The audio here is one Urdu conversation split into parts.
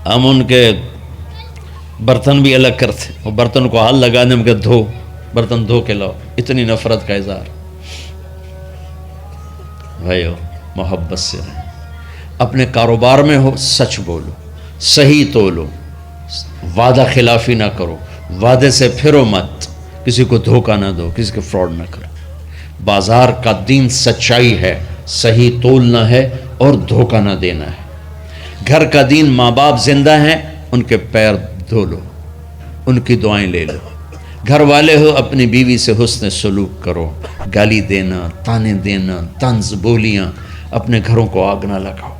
ہم ان کے برتن بھی الگ کرتے، وہ برتن کو ہاتھ لگانے میں کہ دھو، برتن دھو کے لاؤ، اتنی نفرت کا اظہار۔ بھائیو محبت سے رہیں، اپنے کاروبار میں ہو سچ بولو، صحیح تولو، وعدہ خلافی نہ کرو، وعدے سے پھرو مت، کسی کو دھوکہ نہ دو، کسی کو فراڈ نہ کرو۔ بازار کا دین سچائی ہے، صحیح تولنا ہے اور دھوکہ نہ دینا ہے۔ گھر کا دین ماں باپ زندہ ہیں، ان کے پیر دھو لو، ان کی دعائیں لے لو۔ گھر والے ہو اپنی بیوی سے حسن سلوک کرو، گالی دینا، تانے دینا، طنز بولیاں، اپنے گھروں کو آگ نہ لگاؤ۔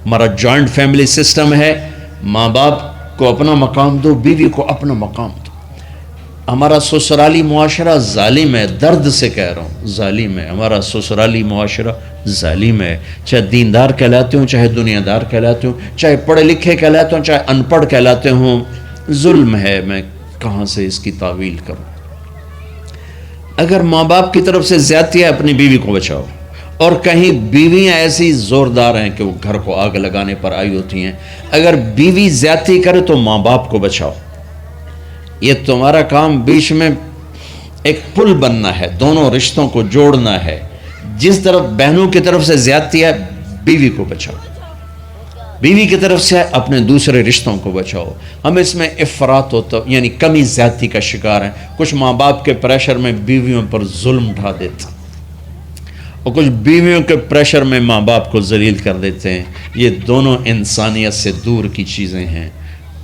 ہمارا جوائنٹ فیملی سسٹم ہے، ماں باپ کو اپنا مقام دو، بیوی کو اپنا مقام دو۔ ہمارا سسرالی معاشرہ ظالم ہے، درد سے کہہ رہا ہوں، ظالم ہے ہمارا سسرالی معاشرہ، ظالم ہے۔ چاہے دیندار کہلاتے ہوں، چاہے دنیا دار کہلاتے ہوں، چاہے پڑھے لکھے کہلاتے ہوں، چاہے ان پڑھ کہلاتے ہوں، ظلم ہے۔ میں کہاں سے اس کی تعویل کروں؟ اگر ماں باپ کی طرف سے زیادتی ہے، اپنی بیوی کو بچاؤ۔ اور کہیں بیویاں ایسی زوردار ہیں کہ وہ گھر کو آگ لگانے پر آئی ہوتی ہیں، اگر بیوی زیادتی کرے تو ماں باپ کو بچاؤ۔ یہ تمہارا کام بیچ میں ایک پل بننا ہے، دونوں رشتوں کو جوڑنا ہے۔ جس طرف بہنوں کی طرف سے زیادتی ہے، بیوی کو بچاؤ، بیوی کی طرف سے اپنے دوسرے رشتوں کو بچاؤ۔ ہم اس میں افراط ہوتا یعنی کمی زیادتی کا شکار ہیں۔ کچھ ماں باپ کے پریشر میں بیویوں پر ظلم ڈھا دیتے ہیں، اور کچھ بیویوں کے پریشر میں ماں باپ کو ذلیل کر دیتے ہیں۔ یہ دونوں انسانیت سے دور کی چیزیں ہیں۔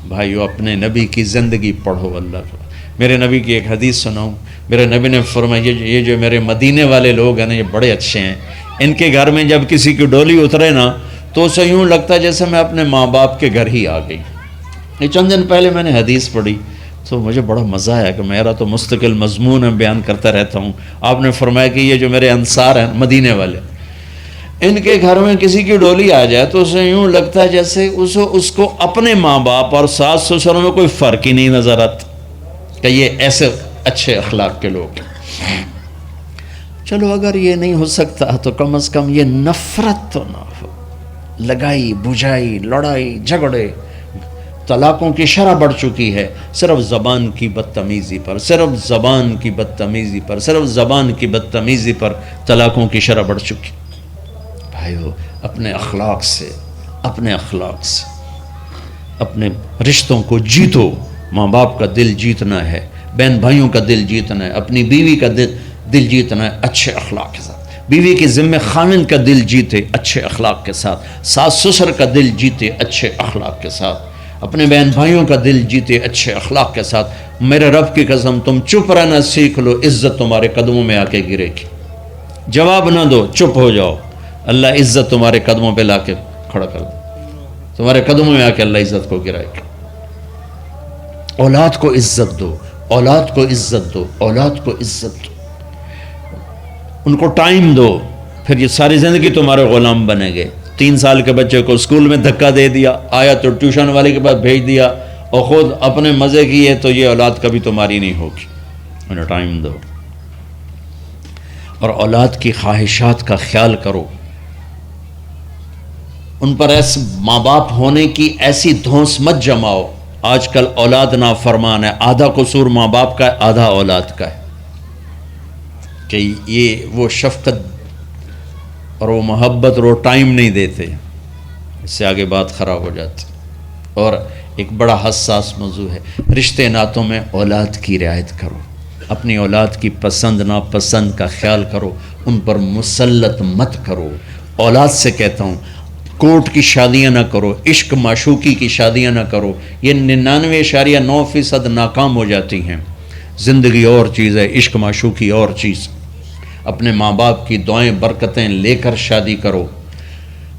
بھائیو اپنے نبی کی زندگی پڑھو۔ اللہ کو میرے نبی کی ایک حدیث سناؤں۔ میرے نبی نے فرمایا یہ جو میرے مدینے والے لوگ ہیں نا، یہ بڑے اچھے ہیں۔ ان کے گھر میں جب کسی کی ڈولی اترے نا تو اسے یوں لگتا ہے جیسے میں اپنے ماں باپ کے گھر ہی آ گئی۔ یہ چند دن پہلے میں نے حدیث پڑھی تو مجھے بڑا مزہ آیا کہ میرا تو مستقل مضمون ہے، بیان کرتا رہتا ہوں۔ آپ نے فرمایا کہ یہ جو میرے انصار ہیں مدینے والے، ان کے گھر میں کسی کی ڈولی آ جائے تو اسے یوں لگتا ہے جیسے اس کو اپنے ماں باپ اور ساس سسروں میں کوئی فرق ہی نہیں نظر آتا، کہ یہ ایسے اچھے اخلاق کے لوگ ہیں۔ چلو اگر یہ نہیں ہو سکتا تو کم از کم یہ نفرت تو نہ ہو، لگائی بجھائی، لڑائی جھگڑے۔ طلاقوں کی شرح بڑھ چکی ہے، صرف زبان کی بدتمیزی پر، صرف زبان کی بدتمیزی پر، صرف زبان کی بدتمیزی پر طلاقوں کی شرح بڑھ چکی۔ بھائیو اپنے اخلاق سے، اپنے اخلاق سے اپنے رشتوں کو جیتو۔ ماں باپ کا دل جیتنا ہے، بہن بھائیوں کا دل جیتنا ہے، اپنی بیوی کا دل جیتنا ہے اچھے اخلاق کے ساتھ۔ بیوی کے ذمہ خاوند کا دل جیتے اچھے اخلاق کے ساتھ، ساس سسر کا دل جیتے اچھے اخلاق کے ساتھ، اپنے بہن بھائیوں کا دل جیتے اچھے اخلاق کے ساتھ۔ میرے رب کی قسم تم چپ رہنا سیکھ لو، عزت تمہارے قدموں میں آ کے گرے گی۔ جواب نہ دو، چپ ہو جاؤ، اللہ عزت تمہارے قدموں پہ لا کے کھڑا کر دو، تمہارے قدموں میں آ کے اللہ عزت کو گرائے گا۔ اولاد کو عزت دو، اولاد کو عزت دو، اولاد کو عزت دو، ان کو ٹائم دو، پھر یہ ساری زندگی تمہارے غلام بنے گے۔ 3 سال کے بچے کو اسکول میں دھکا دے دیا، آیا تو ٹیوشن والے کے پاس بھیج دیا، اور خود اپنے مزے کیے، تو یہ اولاد کبھی تمہاری نہیں ہوگی۔ انہیں ٹائم دو، اور اولاد کی خواہشات کا خیال کرو۔ ان پر ایسے ماں باپ ہونے کی ایسی دھونس مت جماؤ۔ آج کل اولاد نافرمان ہے، آدھا قصور ماں باپ کا ہے، آدھا اولاد کا ہے، کہ یہ وہ شفقت اور وہ محبت اور وہ ٹائم نہیں دیتے، اس سے آگے بات خراب ہو جاتی۔ اور ایک بڑا حساس موضوع ہے، رشتے ناتوں میں اولاد کی رعایت کرو، اپنی اولاد کی پسند ناپسند کا خیال کرو، ان پر مسلط مت کرو۔ اولاد سے کہتا ہوں کورٹ کی شادیاں نہ کرو، عشق معشوقی کی شادیاں نہ کرو، یہ 99.9% ناکام ہو جاتی ہیں۔ زندگی اور چیز ہے، عشق معشوقی اور چیز۔ اپنے ماں باپ کی دعائیں برکتیں لے کر شادی کرو۔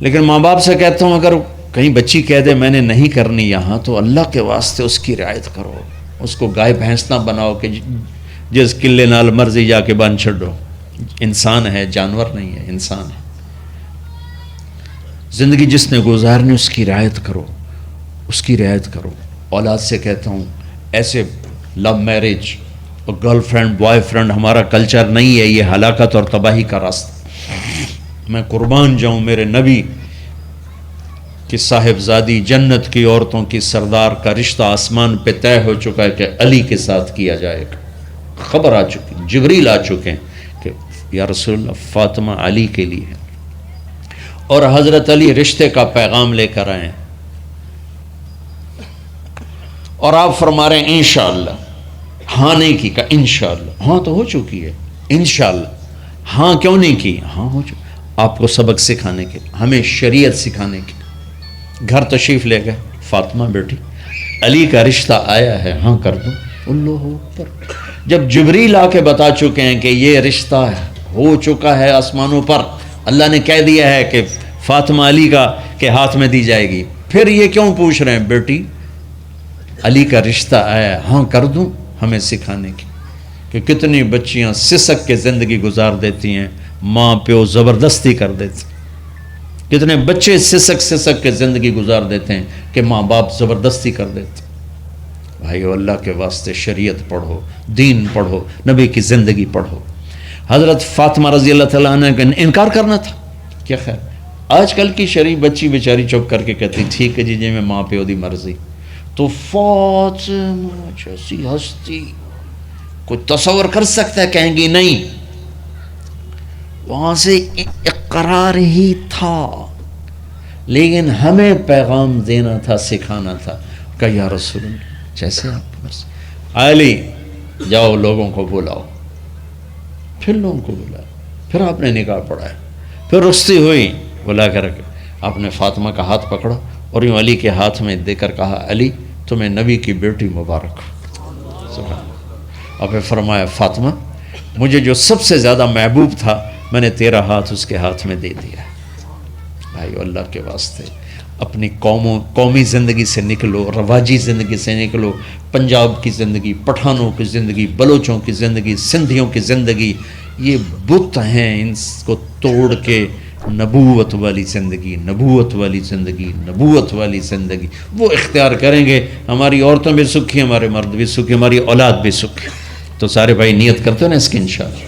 لیکن ماں باپ سے کہتا ہوں اگر کہیں بچی کہہ دے میں نے نہیں کرنی یہاں، تو اللہ کے واسطے اس کی رعایت کرو، اس کو گائے بھینس نہ بناؤ کہ جس قلے نال مرضی جا کے بن چھڈو۔ انسان ہے، جانور نہیں ہے، انسان ہے۔ زندگی جس نے گزارنی اس کی رعایت کرو، اس کی رعایت کرو۔ اولاد سے کہتا ہوں ایسے لو میرج اور گرل فرینڈ بوائے فرینڈ ہمارا کلچر نہیں ہے، یہ ہلاکت اور تباہی کا راستہ۔ میں قربان جاؤں، میرے نبی کہ صاحبزادی جنت کی عورتوں کی سردار کا رشتہ آسمان پہ طے ہو چکا ہے کہ علی کے ساتھ کیا جائے گا. خبر آ چکی، جبریل آ چکے ہیں کہ یا رسول اللہ فاطمہ علی کے لیے ہے، اور حضرت علی رشتے کا پیغام لے کر آئے ہیں. اور آپ فرما رہے ہیں انشاءاللہ. ہاں نہیں کی، کہا انشاءاللہ. ہاں تو ہو چکی ہے، انشاءاللہ. ہاں کیوں نہیں کی؟ ہاں ہو چکی. آپ کو سبق سکھانے کے، ہمیں شریعت سکھانے کے. گھر تشریف لے گئے. فاطمہ بیٹی علی کا رشتہ آیا ہے، ہاں کر دوں. اللہ اکبر. جب جبریل آ کے بتا چکے ہیں کہ یہ رشتہ ہو چکا ہے آسمانوں پر، اللہ نے کہہ دیا ہے کہ فاطمہ علی کا کے ہاتھ میں دی جائے گی، پھر یہ کیوں پوچھ رہے ہیں بیٹی علی کا رشتہ آیا ہے، ہاں کر دوں؟ ہمیں سکھانے کی کہ کتنی بچیاں سسک کے زندگی گزار دیتی ہیں، ماں پیو زبردستی کر دیتے. کتنے بچے سسک کے زندگی گزار دیتے ہیں کہ ماں باپ زبردستی کر دیتے. بھائیو اللہ کے واسطے شریعت پڑھو، دین پڑھو، نبی کی زندگی پڑھو. حضرت فاطمہ رضی اللہ تعالیٰ عنہ کا انکار کرنا تھا کیا؟ خیر آج کل کی شریف بچی بیچاری چپ کر کے کہتی ٹھیک ہے جی میں ماں پیو دی مرضی. تو فاطمہ جیسی ہستی کوئی تصور کر سکتا ہے؟ کہیں گی نہیں. وہاں سے اقرار ہی تھا، لیکن ہمیں پیغام دینا تھا، سکھانا تھا. کہ یا رسول اللہ جیسے آپ کی مرضی. علی جاؤ لوگوں کو بلاؤ. پھر لوگوں کو بلایا، پھر آپ نے نکاح پڑھایا. پھر رخصتی ہوئی، بلا کر کے آپ نے فاطمہ کا ہاتھ پکڑا اور یوں علی کے ہاتھ میں دے کر کہا علی تمہیں نبی کی بیٹی مبارک. اور پھر فرمایا فاطمہ مجھے جو سب سے زیادہ محبوب تھا میں نے تیرا ہاتھ اس کے ہاتھ میں دے دیا. بھائی اللہ کے واسطے اپنی قومی زندگی سے نکلو، رواجی زندگی سے نکلو. پنجاب کی زندگی، پٹھانوں کی زندگی، بلوچوں کی زندگی، سندھیوں کی زندگی، یہ بت ہیں، ان کو توڑ کے نبوت والی زندگی، نبوت والی زندگی، نبوت والی زندگی وہ اختیار کریں گے. ہماری عورتوں بھی سکھی، ہمارے مرد بھی سکھی، ہماری اولاد بھی سکھی. تو سارے بھائی نیت کرتے ہیں نا اس کی انشاءاللہ.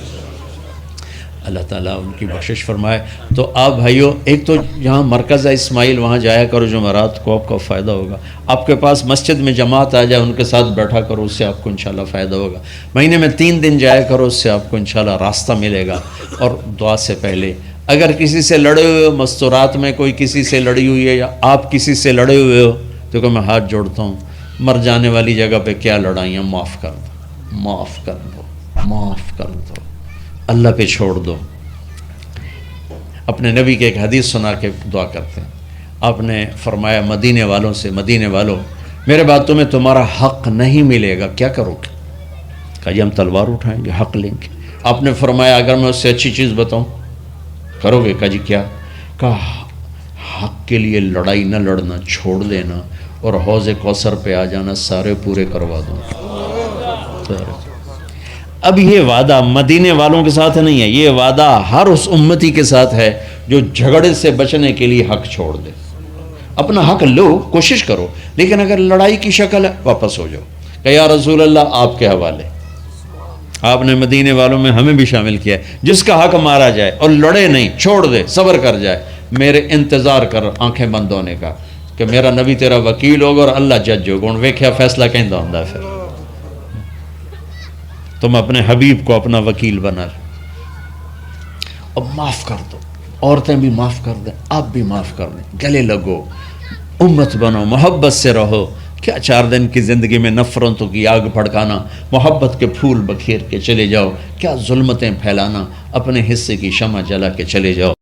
اللہ تعالیٰ ان کی بخشش فرمائے. تو آپ بھائیو ایک تو یہاں مرکز ہے اسماعیل، وہاں جایا کرو جمعرات کو، آپ کو فائدہ ہوگا. آپ کے پاس مسجد میں جماعت آ جائے ان کے ساتھ بیٹھا کرو، اس سے آپ کو انشاءاللہ فائدہ ہوگا. مہینے میں 3 دن جایا کرو، اس سے آپ کو انشاءاللہ راستہ ملے گا. اور دعا سے پہلے اگر کسی سے لڑے ہوئے ہو، مستورات میں کوئی کسی سے لڑی ہوئی ہے یا آپ کسی سے لڑے ہوئے ہو، تو کہ میں ہاتھ جوڑتا ہوں، مر جانے والی جگہ پہ کیا لڑائیاں، معاف کر دو، معاف کر دو، معاف کر دو، اللہ پہ چھوڑ دو. اپنے نبی کے ایک حدیث سنا کے دعا کرتے ہیں. آپ نے فرمایا مدینے والوں سے، مدینے والوں میرے بعد تمہیں تمہارا حق نہیں ملے گا، کیا کرو گے؟ کہا جی ہم تلوار اٹھائیں گے، حق لیں گے. آپ نے فرمایا اگر میں اس سے اچھی چیز بتاؤں کرو گے؟ کہا جی کیا؟ کہا حق کے لیے لڑائی نہ لڑنا، چھوڑ دینا اور حوض کوثر پہ آ جانا، سارے پورے کروا دوں. اب یہ وعدہ مدینے والوں کے ساتھ نہیں ہے، یہ وعدہ ہر اس امتی کے ساتھ ہے جو جھگڑے سے بچنے کے لیے حق چھوڑ دے. اپنا حق لو، کوشش کرو، لیکن اگر لڑائی کی شکل ہے واپس ہو جاؤ. کہ یا رسول اللہ آپ کے حوالے. آپ نے مدینے والوں میں ہمیں بھی شامل کیا ہے. جس کا حق مارا جائے اور لڑے نہیں، چھوڑ دے، صبر کر جائے، میرے انتظار کر آنکھیں بند ہونے کا کہ میرا نبی تیرا وکیل ہوگا اور اللہ جج ہوگا. ان ویکھیا فیصلہ کہندا ہوندا ہے. پھر تم اپنے حبیب کو اپنا وکیل بنا لو. اب معاف کر دو، عورتیں بھی معاف کر دیں، آپ بھی معاف کر دیں، گلے لگو، امت بنو، محبت سے رہو. کیا 4 دن کی زندگی میں نفرتوں کی آگ بھڑکانا، محبت کے پھول بکھیر کے چلے جاؤ. کیا ظلمتیں پھیلانا، اپنے حصے کی شمع جلا کے چلے جاؤ.